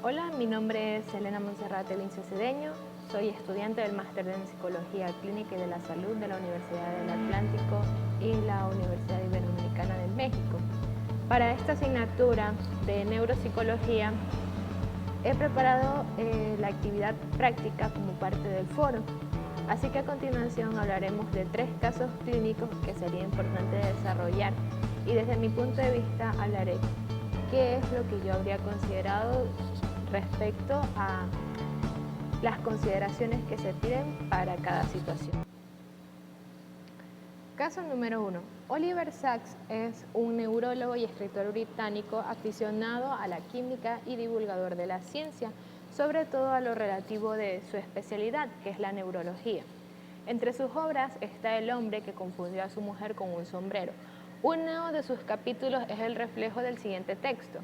Hola, mi nombre es Elena Monserrate Lince Cedeño, soy estudiante del Máster en Psicología Clínica y de la Salud de la Universidad del Atlántico y la Universidad Iberoamericana de México. Para esta asignatura de neuropsicología he preparado la actividad práctica como parte del foro, así que a continuación hablaremos de 3 casos clínicos que sería importante desarrollar y desde mi punto de vista hablaré qué es lo que yo habría considerado respecto a las consideraciones que se tienen para cada situación. Caso número 1. Oliver Sacks es un neurólogo y escritor británico aficionado a la química y divulgador de la ciencia, sobre todo a lo relativo de su especialidad, que es la neurología. Entre sus obras está El hombre que confundió a su mujer con un sombrero. Uno de sus capítulos es el reflejo del siguiente texto.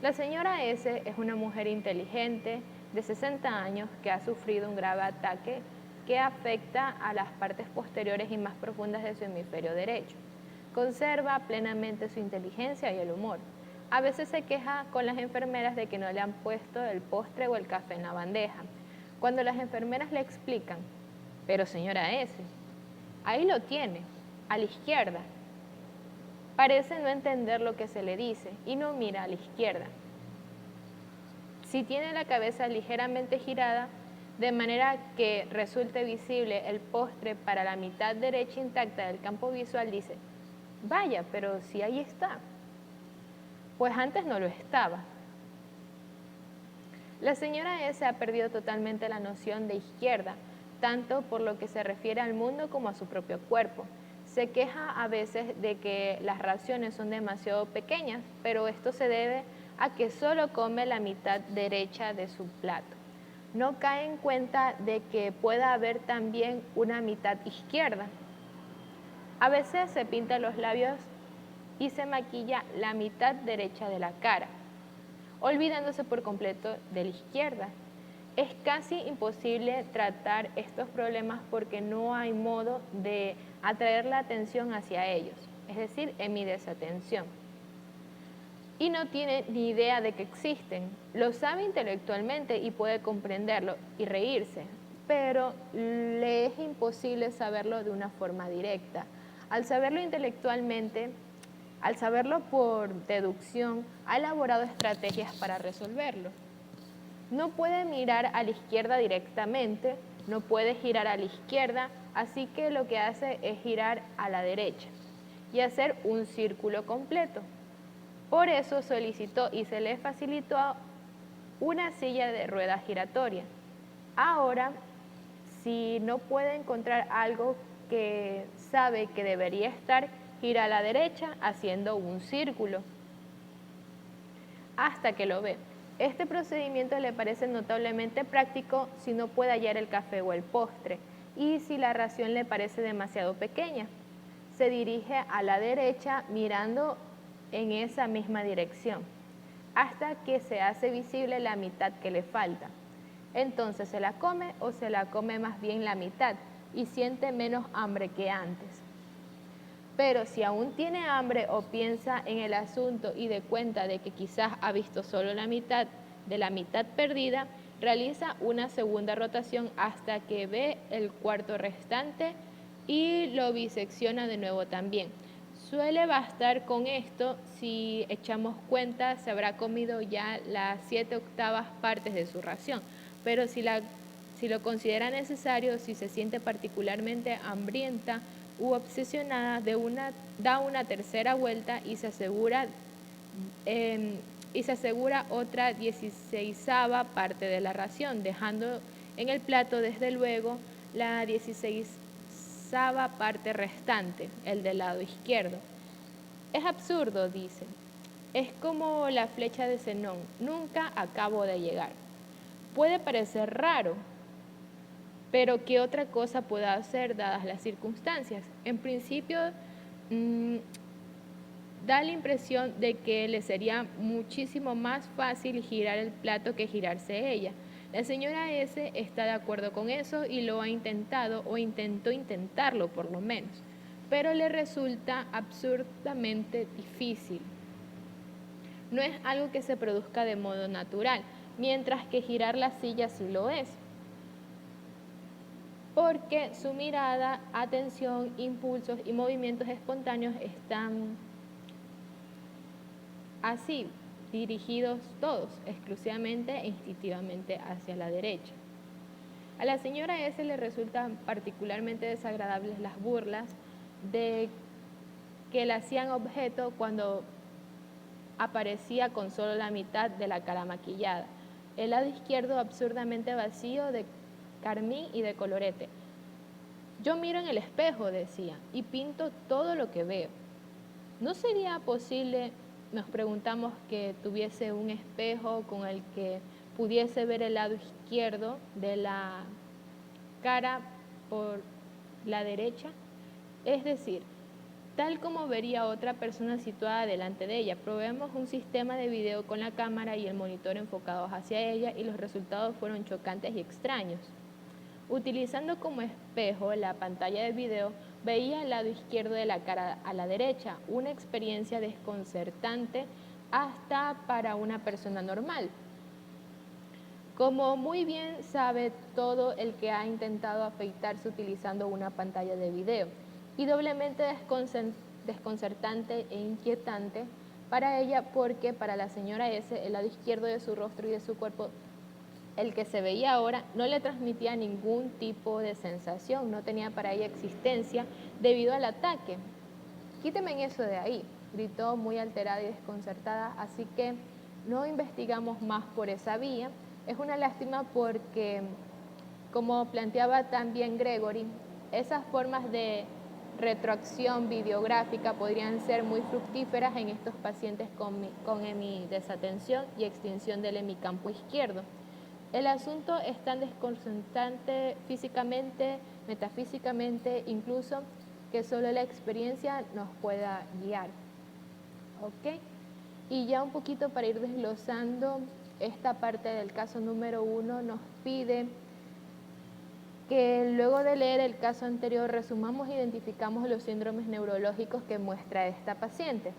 La señora S. es una mujer inteligente de 60 años que ha sufrido un grave ataque que afecta a las partes posteriores y más profundas de su hemisferio derecho. Conserva plenamente su inteligencia y el humor. A veces se queja con las enfermeras de que no le han puesto el postre o el café en la bandeja. Cuando las enfermeras le explican, pero señora S., ahí lo tiene, a la izquierda. Parece no entender lo que se le dice y no mira a la izquierda. Si tiene la cabeza ligeramente girada, de manera que resulte visible el postre para la mitad derecha intacta del campo visual, dice, vaya, pero si ahí está. Pues antes no lo estaba. La señora S. ha perdido totalmente la noción de izquierda, tanto por lo que se refiere al mundo como a su propio cuerpo. Se queja a veces de que las raciones son demasiado pequeñas, pero esto se debe a que solo come la mitad derecha de su plato. No cae en cuenta de que pueda haber también una mitad izquierda. A veces se pinta los labios y se maquilla la mitad derecha de la cara, olvidándose por completo de la izquierda. Es casi imposible tratar estos problemas porque no hay modo de atraer la atención hacia ellos, es decir, en mi desatención. Y no tiene ni idea de que existen. Lo sabe intelectualmente y puede comprenderlo y reírse, pero le es imposible saberlo de una forma directa. Al saberlo intelectualmente, al saberlo por deducción, ha elaborado estrategias para resolverlo. No puede mirar a la izquierda directamente, no puede girar a la izquierda, así que lo que hace es girar a la derecha y hacer un círculo completo. Por eso solicitó y se le facilitó una silla de ruedas giratoria. Ahora, si no puede encontrar algo que sabe que debería estar, gira a la derecha haciendo un círculo hasta que lo ve. Este procedimiento le parece notablemente práctico si no puede hallar el café o el postre y si la ración le parece demasiado pequeña. Se dirige a la derecha mirando en esa misma dirección hasta que se hace visible la mitad que le falta. Entonces se la come o se la come más bien la mitad y siente menos hambre que antes. Pero si aún tiene hambre o piensa en el asunto y de cuenta de que quizás ha visto solo la mitad de la mitad perdida, realiza una segunda rotación hasta que ve el cuarto restante y lo bisecciona de nuevo también. Suele bastar con esto. Si echamos cuenta, se habrá comido ya las 7/8 partes de su ración, pero si lo considera necesario, si se siente particularmente hambrienta u obsesionada, da una tercera vuelta y se asegura otra 16ª parte de la ración, dejando en el plato desde luego la 16ª parte restante, el del lado izquierdo. Es absurdo, dice. Es como la flecha de Zenón, nunca acabo de llegar. Puede parecer raro, pero ¿qué otra cosa pueda hacer dadas las circunstancias? En principio, da la impresión de que le sería muchísimo más fácil girar el plato que girarse ella. La señora S. está de acuerdo con eso y lo ha intentado o intentó intentarlo por lo menos, pero le resulta absurdamente difícil. No es algo que se produzca de modo natural. mientras que girar la silla sí lo es, porque su mirada, atención, impulsos y movimientos espontáneos están así, dirigidos todos exclusivamente e instintivamente hacia la derecha. A la señora S le resultan particularmente desagradables las burlas de que le hacían objeto cuando aparecía con solo la mitad de la cara maquillada, el lado izquierdo absurdamente vacío de carmín y de colorete. Yo miro en el espejo, decía, y pinto todo lo que veo. ¿No sería posible, nos preguntamos, que tuviese un espejo con el que pudiese ver el lado izquierdo de la cara por la derecha? Es decir, tal como vería otra persona situada delante de ella. Probemos un sistema de video con la cámara y el monitor enfocados hacia ella y los resultados fueron chocantes y extraños. Utilizando como espejo la pantalla de video, veía el lado izquierdo de la cara a la derecha, una experiencia desconcertante hasta para una persona normal. Como muy bien sabe todo el que ha intentado afeitarse utilizando una pantalla de video, y doblemente desconcertante e inquietante para ella, porque para la señora S el lado izquierdo de su rostro y de su cuerpo, el que se veía ahora, no le transmitía ningún tipo de sensación, no tenía para ella existencia debido al ataque. Quíteme eso de ahí, gritó muy alterada y desconcertada, así que no investigamos más por esa vía. Es una lástima porque, como planteaba también Gregory, esas formas de retroacción videográfica podrían ser muy fructíferas en estos pacientes con hemidesatención y extinción del hemicampo izquierdo. El asunto es tan desconcertante físicamente, metafísicamente, incluso, que solo la experiencia nos pueda guiar. ¿Ok? Y ya un poquito para ir desglosando esta parte del caso número 1, nos pide que luego de leer el caso anterior resumamos e identificamos los síndromes neurológicos que muestra esta paciente.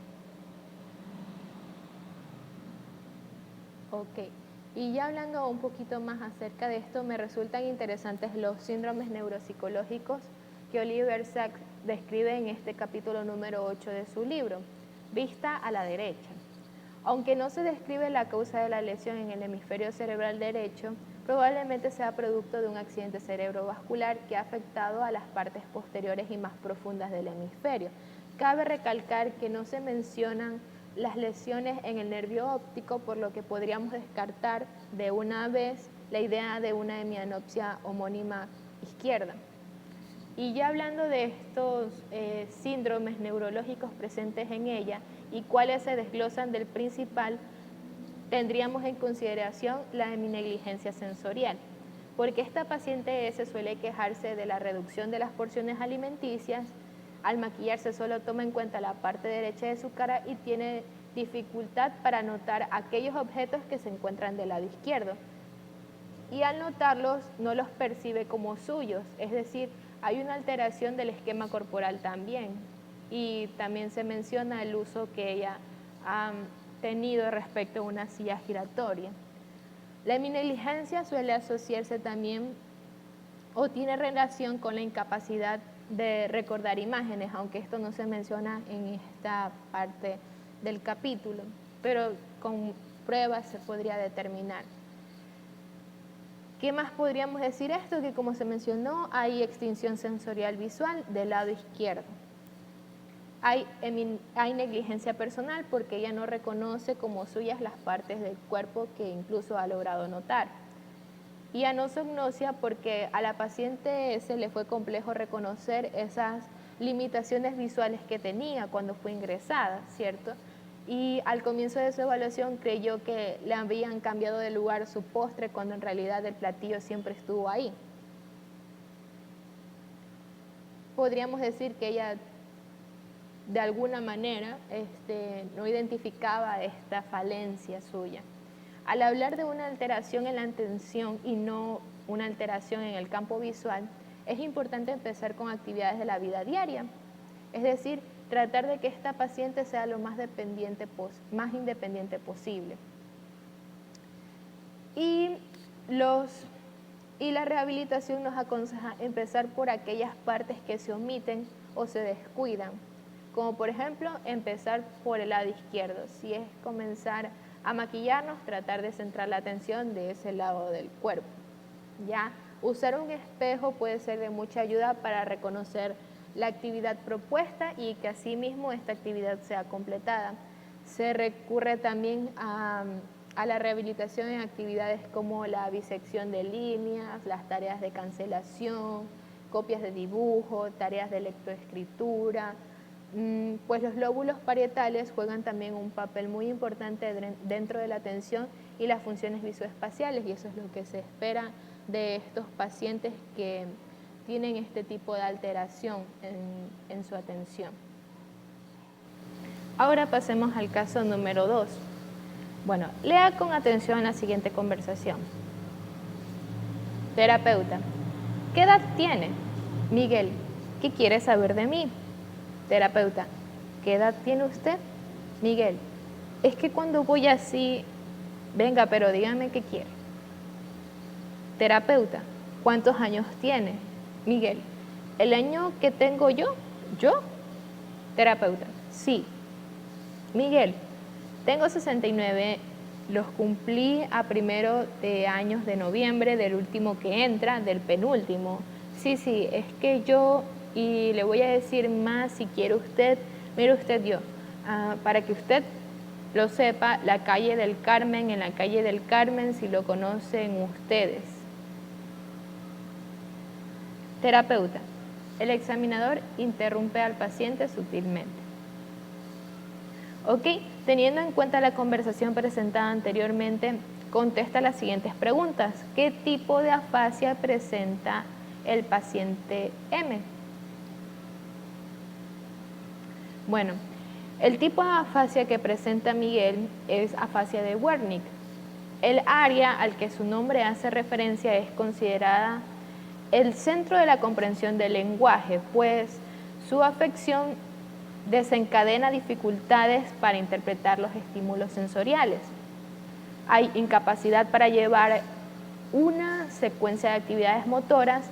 Ok. Y ya hablando un poquito más acerca de esto, me resultan interesantes los síndromes neuropsicológicos que Oliver Sacks describe en este capítulo número 8 de su libro, Vista a la derecha. Aunque no se describe la causa de la lesión en el hemisferio cerebral derecho, probablemente sea producto de un accidente cerebrovascular que ha afectado a las partes posteriores y más profundas del hemisferio. Cabe recalcar que no se mencionan las lesiones en el nervio óptico, por lo que podríamos descartar de una vez la idea de una hemianopsia homónima izquierda. Y ya hablando de estos síndromes neurológicos presentes en ella y cuáles se desglosan del principal, tendríamos en consideración la heminegligencia sensorial, porque esta paciente se suele quejarse de la reducción de las porciones alimenticias. Al maquillarse solo toma en cuenta la parte derecha de su cara y tiene dificultad para notar aquellos objetos que se encuentran del lado izquierdo. Y al notarlos no los percibe como suyos, es decir, hay una alteración del esquema corporal también. Y también se menciona el uso que ella ha tenido respecto a una silla giratoria. La heminegligencia suele asociarse también o tiene relación con la incapacidad de recordar imágenes, aunque esto no se menciona en esta parte del capítulo, pero con pruebas se podría determinar. ¿Qué más podríamos decir esto? Que como se mencionó, hay extinción sensorial visual del lado izquierdo. Hay negligencia personal porque ella no reconoce como suyas las partes del cuerpo que incluso ha logrado notar. Y anosognosia porque a la paciente se le fue complejo reconocer esas limitaciones visuales que tenía cuando fue ingresada, ¿cierto? Y al comienzo de su evaluación creyó que le habían cambiado de lugar su postre cuando en realidad el platillo siempre estuvo ahí. Podríamos decir que ella de alguna manera no identificaba esta falencia suya. Al hablar de una alteración en la atención y no una alteración en el campo visual, es importante empezar con actividades de la vida diaria, es decir, tratar de que esta paciente sea lo más independiente posible. Y, y la rehabilitación nos aconseja empezar por aquellas partes que se omiten o se descuidan, como por ejemplo empezar por el lado izquierdo. Si es comenzar a maquillarnos, tratar de centrar la atención de ese lado del cuerpo. Ya usar un espejo puede ser de mucha ayuda para reconocer la actividad propuesta y que asimismo esta actividad sea completada. Se recurre también a la rehabilitación en actividades como la bisección de líneas, las tareas de cancelación, copias de dibujo, tareas de lectoescritura, pues los lóbulos parietales juegan también un papel muy importante dentro de la atención y las funciones visoespaciales, y eso es lo que se espera de estos pacientes que tienen este tipo de alteración en su atención. Ahora pasemos al caso número 2. Bueno, lea con atención la siguiente conversación. Terapeuta: ¿qué edad tiene? Miguel: ¿qué quiere saber de mí? Terapeuta: ¿qué edad tiene usted? Miguel: es que cuando voy así, venga, pero dígame qué quiere. Terapeuta: ¿cuántos años tiene? Miguel: ¿el año que tengo yo? ¿Yo? Terapeuta: sí. Miguel: tengo 69, los cumplí a 1 de años de noviembre del último que entra, del penúltimo. Sí, es que yo, y le voy a decir más si quiere usted, mire usted yo, para que usted lo sepa, la calle del Carmen, en la calle del Carmen, si lo conocen ustedes. Terapeuta: el examinador interrumpe al paciente sutilmente. Ok, teniendo en cuenta la conversación presentada anteriormente, contesta las siguientes preguntas. ¿Qué tipo de afasia presenta el paciente M? Bueno, el tipo de afasia que presenta Miguel es afasia de Wernicke. El área al que su nombre hace referencia es considerada el centro de la comprensión del lenguaje, pues su afección desencadena dificultades para interpretar los estímulos sensoriales. Hay incapacidad para llevar una secuencia de actividades motoras,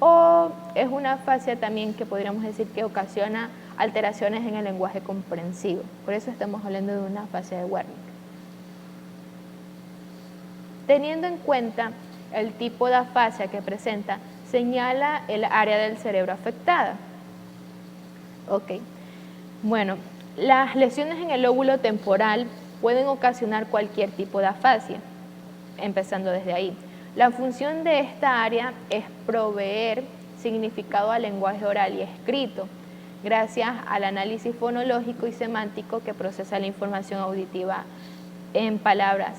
o es una afasia también que podríamos decir que ocasiona alteraciones en el lenguaje comprensivo. Por eso estamos hablando de una afasia de Wernicke. Teniendo en cuenta el tipo de afasia que presenta, señala el área del cerebro afectada. Ok. Bueno, las lesiones en el lóbulo temporal pueden ocasionar cualquier tipo de afasia, empezando desde ahí. La función de esta área es proveer significado al lenguaje oral y escrito, gracias al análisis fonológico y semántico que procesa la información auditiva en palabras.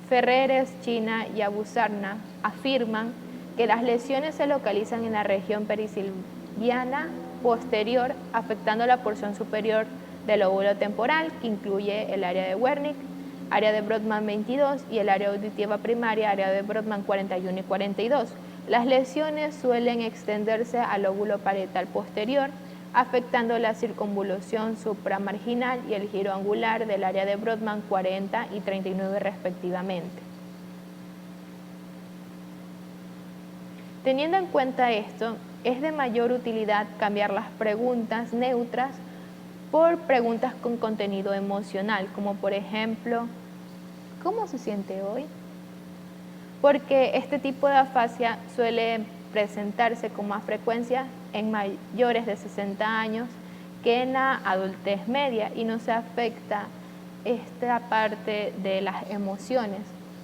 Ferreres, China y Abusarna afirman que las lesiones se localizan en la región perisilviana posterior, afectando la porción superior del lóbulo temporal, que incluye el área de Wernicke, área de Brodmann 22 y el área auditiva primaria, área de Brodmann 41 y 42. Las lesiones suelen extenderse al lóbulo parietal posterior, afectando la circunvolución supramarginal y el giro angular del área de Brodmann 40 y 39 respectivamente. Teniendo en cuenta esto, es de mayor utilidad cambiar las preguntas neutras por preguntas con contenido emocional, como por ejemplo, ¿cómo se siente hoy? Porque este tipo de afasia suele presentarse con más frecuencia en mayores de 60 años que en la adultez media, y no se afecta esta parte de las emociones.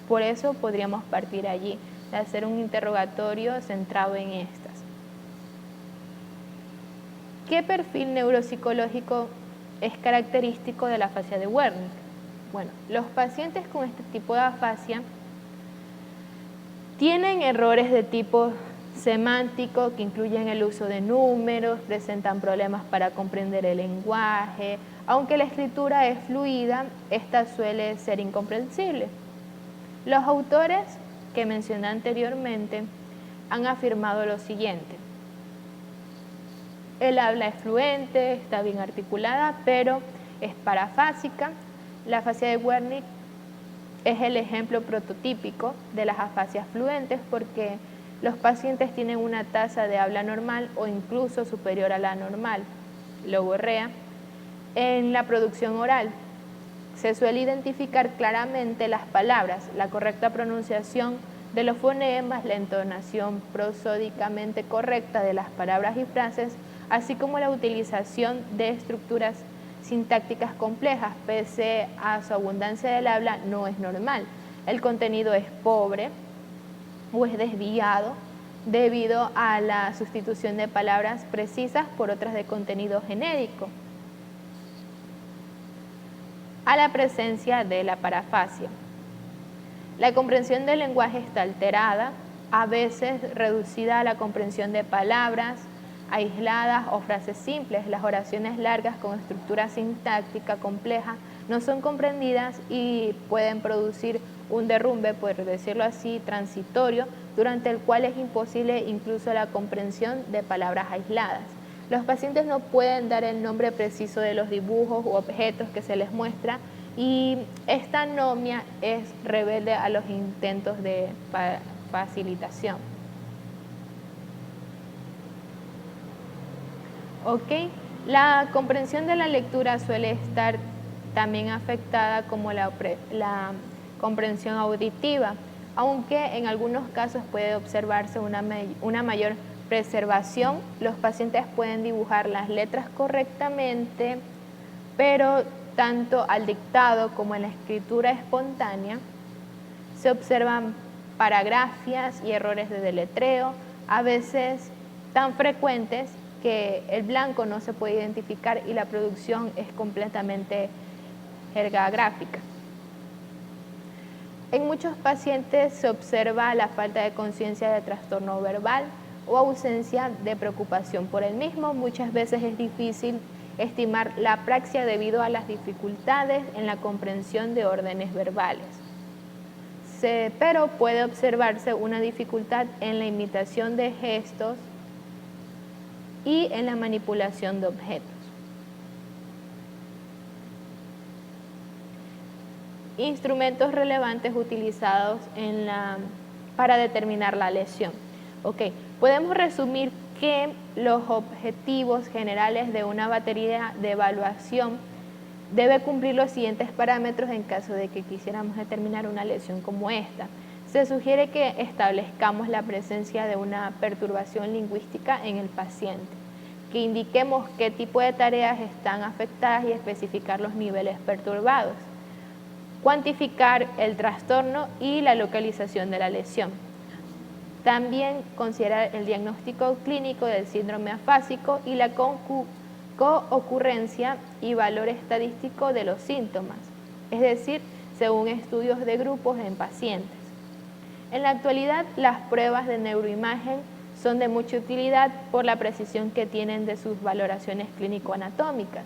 Por eso podríamos partir allí, de hacer un interrogatorio centrado en estas. ¿Qué perfil neuropsicológico es característico de la afasia de Wernicke? Bueno, los pacientes con este tipo de afasia tienen errores de tipo semántico que incluyen el uso de números, presentan problemas para comprender el lenguaje. Aunque la escritura es fluida, esta suele ser incomprensible. Los autores que mencioné anteriormente han afirmado lo siguiente: el habla es fluente, está bien articulada, pero es parafásica. La afasia de Wernicke es el ejemplo prototípico de las afasias fluentes porque los pacientes tienen una tasa de habla normal o incluso superior a la normal, logorrea, en la producción oral. Se suele identificar claramente las palabras, la correcta pronunciación de los fonemas, la entonación prosódicamente correcta de las palabras y frases, así como la utilización de estructuras sintácticas complejas. Pese a su abundancia del habla, no es normal. El contenido es pobre o es desviado debido a la sustitución de palabras precisas por otras de contenido genérico, a la presencia de la parafasia. La comprensión del lenguaje está alterada, a veces reducida a la comprensión de palabras aisladas o frases simples. Las oraciones largas con estructura sintáctica compleja no son comprendidas y pueden producir un derrumbe, por decirlo así, transitorio, durante el cual es imposible incluso la comprensión de palabras aisladas. Los pacientes no pueden dar el nombre preciso de los dibujos u objetos que se les muestra y esta anomia es rebelde a los intentos de facilitación. ¿Ok? La comprensión de la lectura suele estar también afectada como la comprensión auditiva, aunque en algunos casos puede observarse una mayor preservación. Los pacientes pueden dibujar las letras correctamente, pero tanto al dictado como en la escritura espontánea se observan paragrafias y errores de deletreo, a veces tan frecuentes que el blanco no se puede identificar y la producción es completamente jergagráfica. En muchos pacientes se observa la falta de conciencia de trastorno verbal o ausencia de preocupación por el mismo. Muchas veces es difícil estimar la apraxia debido a las dificultades en la comprensión de órdenes verbales. Pero puede observarse una dificultad en la imitación de gestos y en la manipulación de objetos. Instrumentos relevantes utilizados para determinar la lesión. Okay. Podemos resumir que los objetivos generales de una batería de evaluación debe cumplir los siguientes parámetros en caso de que quisiéramos determinar una lesión como esta. Se sugiere que establezcamos la presencia de una perturbación lingüística en el paciente, que indiquemos qué tipo de tareas están afectadas y especificar los niveles perturbados, cuantificar el trastorno y la localización de la lesión. También considerar el diagnóstico clínico del síndrome afásico y la coocurrencia y valor estadístico de los síntomas, es decir, según estudios de grupos en pacientes. En la actualidad, las pruebas de neuroimagen son de mucha utilidad por la precisión que tienen de sus valoraciones clínico-anatómicas.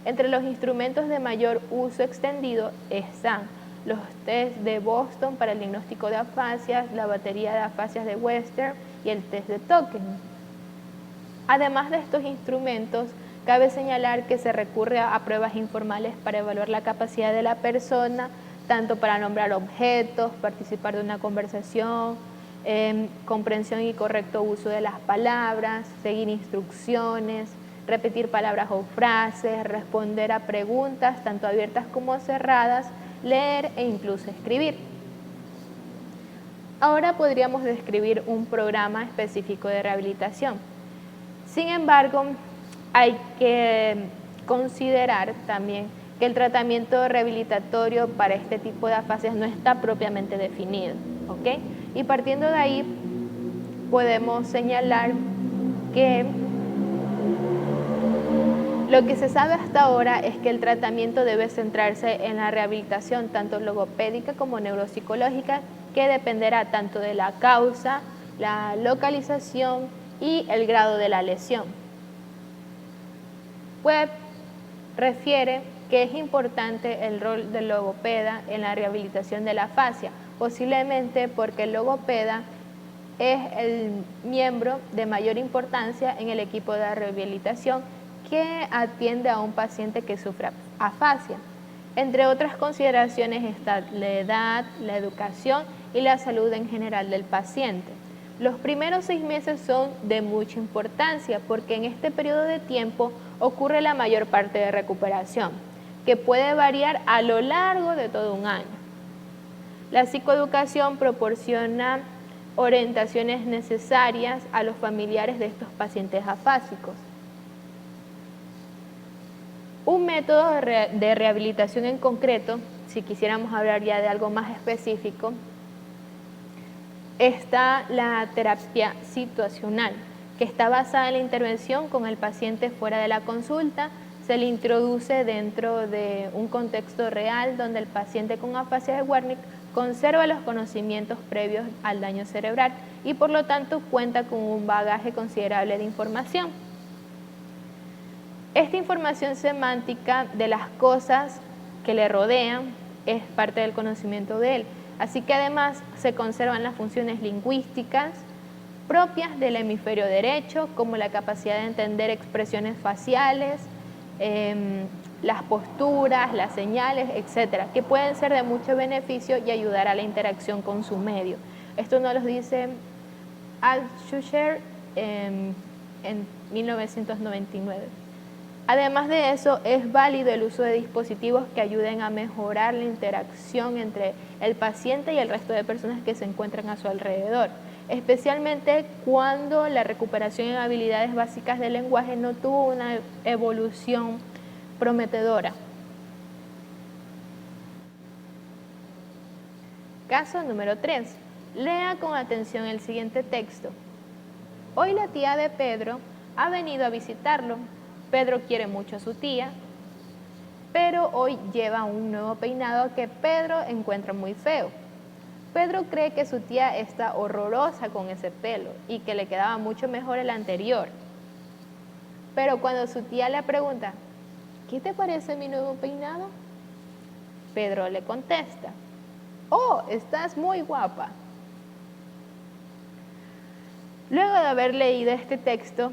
Entre los instrumentos de mayor uso extendido están los test de Boston para el diagnóstico de afasias, la batería de afasias de Western y el test de Token. Además de estos instrumentos, cabe señalar que se recurre a pruebas informales para evaluar la capacidad de la persona, tanto para nombrar objetos, participar de una conversación, comprensión y correcto uso de las palabras, seguir instrucciones, repetir palabras o frases, responder a preguntas, tanto abiertas como cerradas, leer e incluso escribir. Ahora podríamos describir un programa específico de rehabilitación. Sin embargo, hay que considerar también que el tratamiento rehabilitatorio para este tipo de afasias no está propiamente definido, ¿ok? Y partiendo de ahí, podemos señalar que lo que se sabe hasta ahora es que el tratamiento debe centrarse en la rehabilitación tanto logopédica como neuropsicológica, que dependerá tanto de la causa, la localización y el grado de la lesión. Webb refiere que es importante el rol del logopeda en la rehabilitación de la afasia, posiblemente porque el logopeda es el miembro de mayor importancia en el equipo de rehabilitación que atiende a un paciente que sufra afasia. Entre otras consideraciones está la edad, la educación y la salud en general del paciente. Los primeros 6 meses son de mucha importancia porque en este periodo de tiempo ocurre la mayor parte de recuperación, que puede variar a lo largo de todo un año. La psicoeducación proporciona orientaciones necesarias a los familiares de estos pacientes afásicos. Un método de rehabilitación en concreto, si quisiéramos hablar ya de algo más específico, está la terapia situacional, que está basada en la intervención con el paciente fuera de la consulta. Se le introduce dentro de un contexto real donde el paciente con afasia de Wernicke conserva los conocimientos previos al daño cerebral y por lo tanto cuenta con un bagaje considerable de información. Esta información semántica de las cosas que le rodean es parte del conocimiento de él. Así que además se conservan las funciones lingüísticas propias del hemisferio derecho, como la capacidad de entender expresiones faciales, las posturas, las señales, etcétera, que pueden ser de mucho beneficio y ayudar a la interacción con su medio. Esto nos lo dice Althusser en 1999. Además de eso, es válido el uso de dispositivos que ayuden a mejorar la interacción entre el paciente y el resto de personas que se encuentran a su alrededor, especialmente cuando la recuperación en habilidades básicas del lenguaje no tuvo una evolución prometedora. Caso número 3. Lea con atención el siguiente texto. Hoy la tía de Pedro ha venido a visitarlo. Pedro quiere mucho a su tía, pero hoy lleva un nuevo peinado que Pedro encuentra muy feo. Pedro cree que su tía está horrorosa con ese pelo y que le quedaba mucho mejor el anterior. Pero cuando su tía le pregunta, ¿qué te parece mi nuevo peinado? Pedro le contesta, oh, estás muy guapa. Luego de haber leído este texto,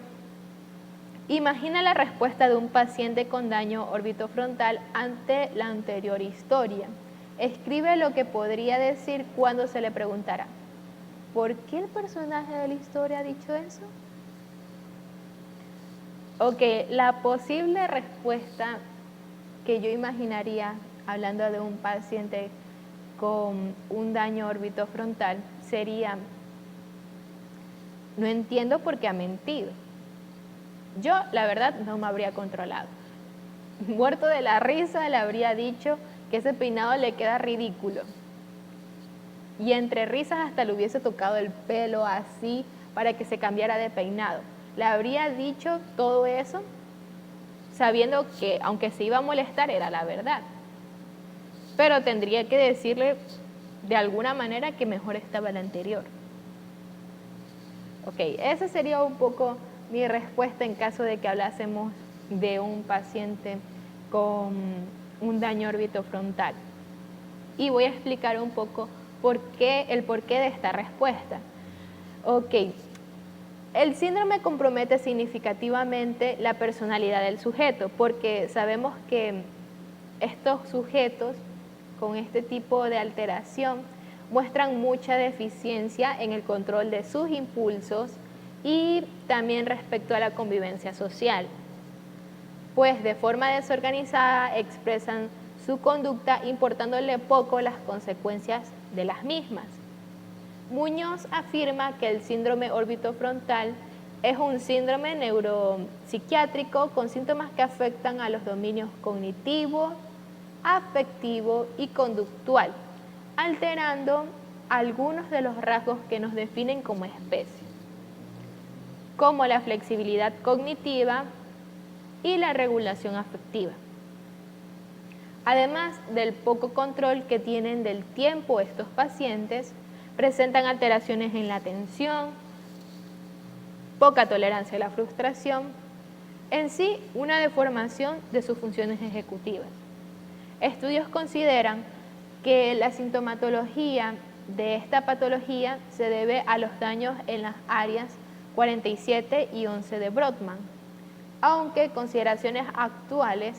imagina la respuesta de un paciente con daño orbitofrontal ante la anterior historia. Escribe lo que podría decir cuando se le preguntara, ¿por qué el personaje de la historia ha dicho eso? Ok, la posible respuesta que yo imaginaría hablando de un paciente con un daño orbitofrontal sería, no entiendo por qué ha mentido. Yo, la verdad, no me habría controlado. Muerto de la risa, le habría dicho que ese peinado le queda ridículo. Y entre risas hasta le hubiese tocado el pelo así para que se cambiara de peinado. Le habría dicho todo eso sabiendo que, aunque se iba a molestar, era la verdad. Pero tendría que decirle de alguna manera que mejor estaba el anterior. Ok, esa sería un poco mi respuesta en caso de que hablásemos de un paciente con un daño orbitofrontal. Y voy a explicar un poco el porqué de esta respuesta. Ok, el síndrome compromete significativamente la personalidad del sujeto, porque sabemos que estos sujetos con este tipo de alteración muestran mucha deficiencia en el control de sus impulsos y también respecto a la convivencia social, pues de forma desorganizada expresan su conducta importándole poco las consecuencias de las mismas. Muñoz afirma que el síndrome orbitofrontal es un síndrome neuropsiquiátrico con síntomas que afectan a los dominios cognitivo, afectivo y conductual, alterando algunos de los rasgos que nos definen como especie, como la flexibilidad cognitiva y la regulación afectiva. Además del poco control que tienen del tiempo estos pacientes, presentan alteraciones en la atención, poca tolerancia a la frustración, en sí una deformación de sus funciones ejecutivas. Estudios consideran que la sintomatología de esta patología se debe a los daños en las áreas 47 y 11 de Brodmann, aunque consideraciones actuales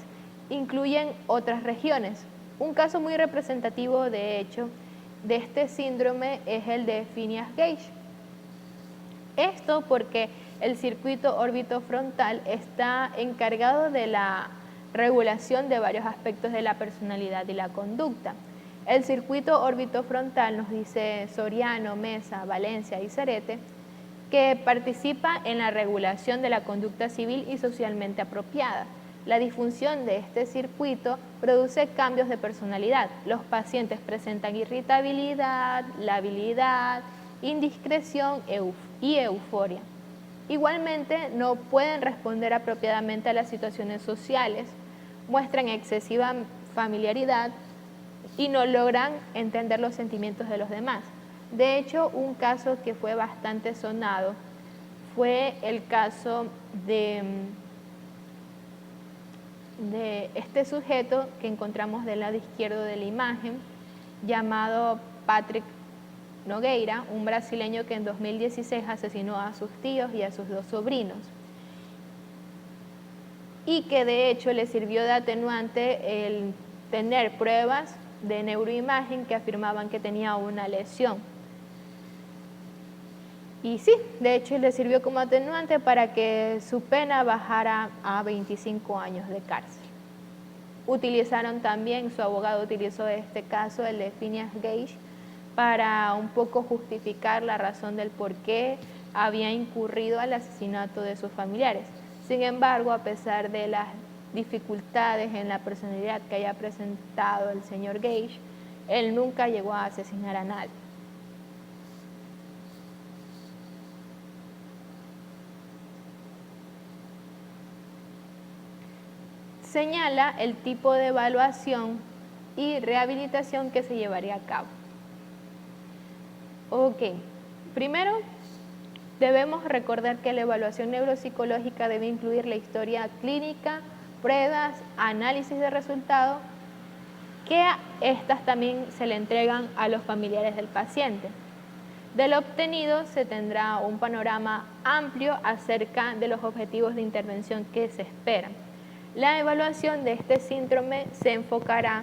incluyen otras regiones, Un caso muy representativo, de hecho, de este síndrome es el de Phineas-Gage. Esto porque el circuito orbitofrontal está encargado de la regulación de varios aspectos de la personalidad y la conducta. El circuito orbitofrontal, nos dice Soriano, Mesa, Valencia y Zarete, que participa en la regulación de la conducta civil y socialmente apropiada. La disfunción de este circuito produce cambios de personalidad. Los pacientes presentan irritabilidad, labilidad, indiscreción y euforia. Igualmente, no pueden responder apropiadamente a las situaciones sociales, muestran excesiva familiaridad y no logran entender los sentimientos de los demás. De hecho, un caso que fue bastante sonado fue el caso de este sujeto que encontramos del lado izquierdo de la imagen, llamado Patrick Nogueira, un brasileño que en 2016 asesinó a sus tíos y a sus 2 sobrinos, y que de hecho le sirvió de atenuante el tener pruebas de neuroimagen que afirmaban que tenía una lesión. Y sí, de hecho le sirvió como atenuante para que su pena bajara a 25 años de cárcel. Utilizaron también, su abogado utilizó este caso, el de Phineas-Gage, para un poco justificar la razón del por qué había incurrido al asesinato de sus familiares. Sin embargo, a pesar de las dificultades en la personalidad que haya presentado el señor Gage, él nunca llegó a asesinar a nadie. Señala el tipo de evaluación y rehabilitación que se llevaría a cabo. Ok, primero debemos recordar que la evaluación neuropsicológica debe incluir la historia clínica, pruebas, análisis de resultados, que a estas también se le entregan a los familiares del paciente. De lo obtenido se tendrá un panorama amplio acerca de los objetivos de intervención que se esperan. La evaluación de este síndrome se enfocará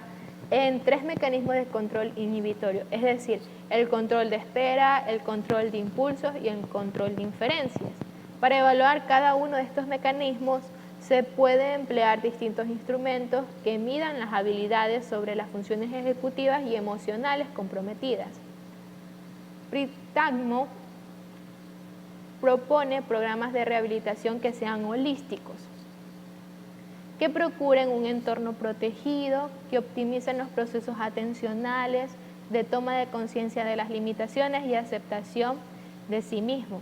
en 3 mecanismos de control inhibitorio, es decir, el control de espera, el control de impulsos y el control de inferencias. Para evaluar cada uno de estos mecanismos se puede emplear distintos instrumentos que midan las habilidades sobre las funciones ejecutivas y emocionales comprometidas. Printagmo propone programas de rehabilitación que sean holísticos, que procuren un entorno protegido, que optimicen los procesos atencionales, de toma de conciencia de las limitaciones y aceptación de sí mismo,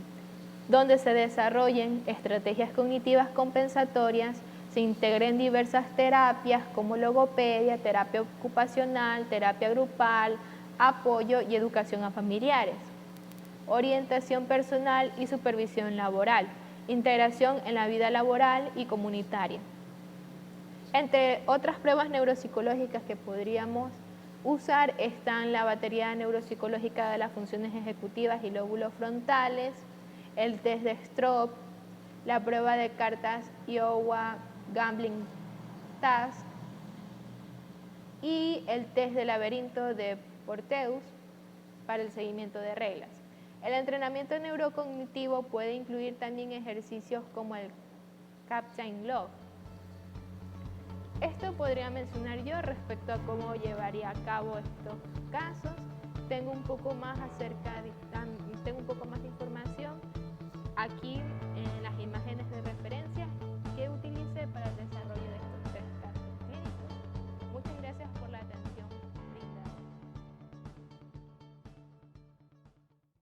donde se desarrollen estrategias cognitivas compensatorias, se integren diversas terapias como logopedia, terapia ocupacional, terapia grupal, apoyo y educación a familiares, orientación personal y supervisión laboral, integración en la vida laboral y comunitaria. Entre otras pruebas neuropsicológicas que podríamos usar están la batería neuropsicológica de las funciones ejecutivas y lóbulos frontales, el test de Stroop, la prueba de cartas Iowa Gambling Task y el test de laberinto de Porteus para el seguimiento de reglas. El entrenamiento neurocognitivo puede incluir también ejercicios como el Captain Log. Esto podría mencionar yo respecto a cómo llevaría a cabo estos casos. Tengo un poco más de información aquí